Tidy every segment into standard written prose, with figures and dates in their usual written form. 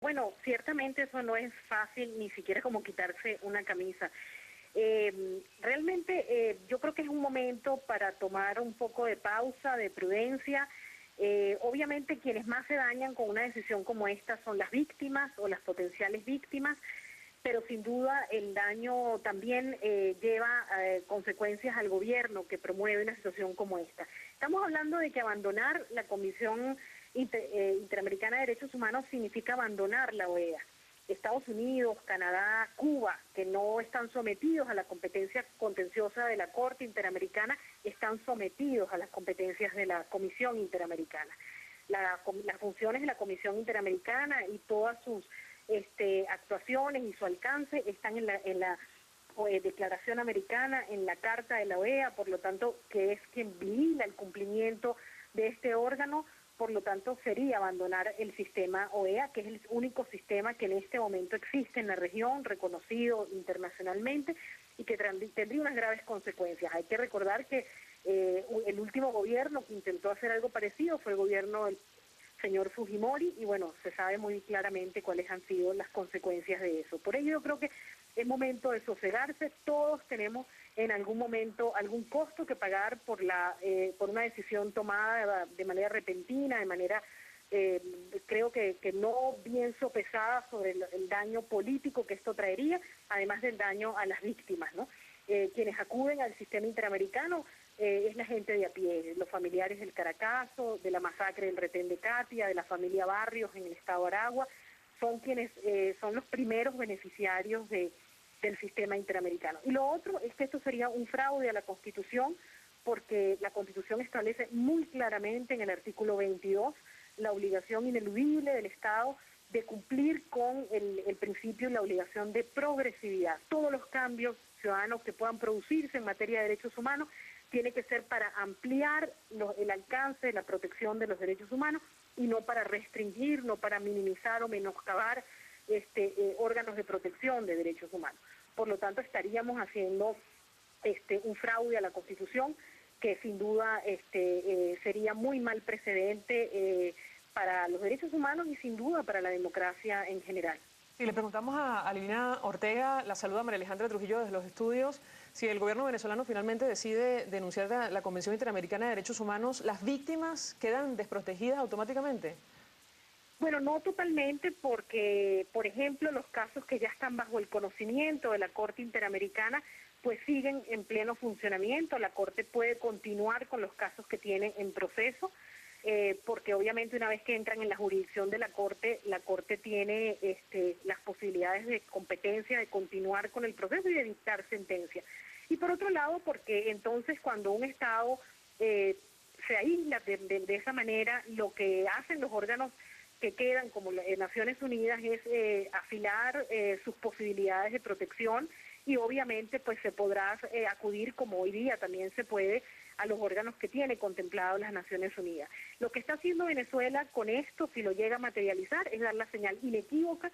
Bueno, ciertamente eso no es fácil, ni siquiera como quitarse una camisa. Realmente yo creo que es un momento para tomar un poco de pausa, de prudencia. Obviamente quienes más se dañan con una decisión como esta son las víctimas o las potenciales víctimas, pero sin duda el daño también lleva consecuencias al gobierno que promueve una situación como esta. Estamos hablando de que abandonar la Comisión Interamericana de Derechos Humanos significa abandonar la OEA. Estados Unidos, Canadá, Cuba, que no están sometidos a la competencia contenciosa de la Corte Interamericana, están sometidos a las competencias de la Comisión Interamericana. Las funciones de la Comisión Interamericana y todas sus actuaciones y su alcance están en la Declaración Americana, en la Carta de la OEA, por lo tanto, que es quien vigila el cumplimiento de este órgano. Por lo tanto, sería abandonar el sistema OEA, que es el único sistema que en este momento existe en la región, reconocido internacionalmente, y que tendría unas graves consecuencias. Hay que recordar que el último gobierno que intentó hacer algo parecido fue el gobierno del señor Fujimori, y bueno, se sabe muy claramente cuáles han sido las consecuencias de eso. Por ello yo creo que es momento de sosegarse. Todos tenemos en algún momento algún costo que pagar por una decisión tomada de manera repentina, de manera creo que no bien sopesada sobre el daño político que esto traería, además del daño a las víctimas, ¿no? Quienes acuden al sistema interamericano es la gente de a pie, los familiares del Caracazo, de la masacre del Retén de Catia, de la familia Barrios en el estado de Aragua, son quienes son los primeros beneficiarios del sistema interamericano. Y lo otro es que esto sería un fraude a la Constitución, porque la Constitución establece muy claramente en el artículo 22 la obligación ineludible del Estado de cumplir con el principio y la obligación de progresividad. Todos los cambios ciudadanos que puedan producirse en materia de derechos humanos tiene que ser para ampliar el alcance de la protección de los derechos humanos y no para restringir, no para minimizar o menoscabar órganos de protección de derechos humanos. Por lo tanto, estaríamos haciendo un fraude a la Constitución que sin duda sería muy mal precedente para los derechos humanos y sin duda para la democracia en general. Y le preguntamos a Lina Ortega, la saluda María Alejandra Trujillo desde los estudios, si el gobierno venezolano finalmente decide denunciar la Convención Interamericana de Derechos Humanos, ¿las víctimas quedan desprotegidas automáticamente? Bueno, no totalmente, porque, por ejemplo, los casos que ya están bajo el conocimiento de la Corte Interamericana, pues siguen en pleno funcionamiento. La Corte puede continuar con los casos que tiene en proceso, porque obviamente una vez que entran en la jurisdicción de la Corte tiene las posibilidades de competencia, de continuar con el proceso y de dictar sentencia. Y por otro lado, porque entonces cuando un Estado se aísla de esa manera, lo que hacen los órganos que quedan como Naciones Unidas es afilar sus posibilidades de protección y obviamente pues se podrá acudir, como hoy día también se puede, a los órganos que tiene contemplado las Naciones Unidas. Lo que está haciendo Venezuela con esto, si lo llega a materializar, es dar la señal inequívoca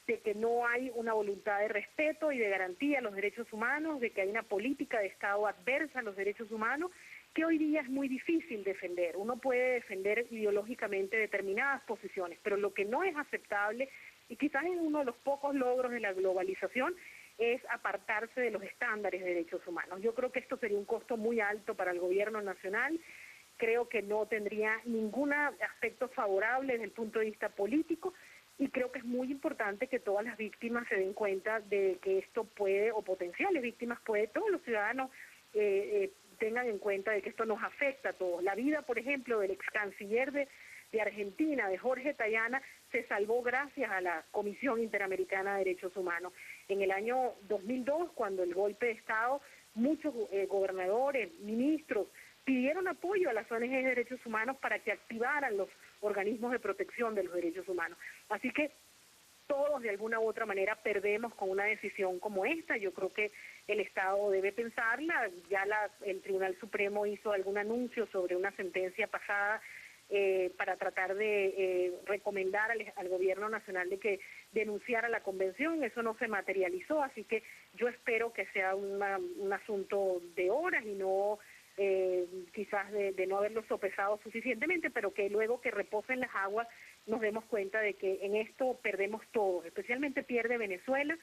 de que no hay una voluntad de respeto y de garantía a los derechos humanos, de que hay una política de Estado adversa a los derechos humanos, que hoy día es muy difícil defender. Uno puede defender ideológicamente determinadas posiciones, pero lo que no es aceptable, y quizás es uno de los pocos logros de la globalización, es apartarse de los estándares de derechos humanos. Yo creo que esto sería un costo muy alto para el gobierno nacional, creo que no tendría ningún aspecto favorable desde el punto de vista político, y creo que es muy importante que todas las víctimas se den cuenta de que esto puede, o potenciales víctimas puede, todos los ciudadanos tengan en cuenta de que esto nos afecta a todos. La vida, por ejemplo, del ex canciller de Argentina, de Jorge Tayana, se salvó gracias a la Comisión Interamericana de Derechos Humanos. En el año 2002, cuando el golpe de Estado, muchos gobernadores, ministros, pidieron apoyo a las ONG de derechos humanos para que activaran los organismos de protección de los derechos humanos. Así que todos de alguna u otra manera perdemos con una decisión como esta. Yo creo que el Estado debe pensarla. Ya el Tribunal Supremo hizo algún anuncio sobre una sentencia pasada para tratar de recomendar al gobierno nacional de que denunciara la convención. Eso no se materializó, así que yo espero que sea un asunto de horas y no quizás de no haberlo sopesado suficientemente, pero que luego que reposen las aguas nos demos cuenta de que en esto perdemos todos, especialmente pierde Venezuela,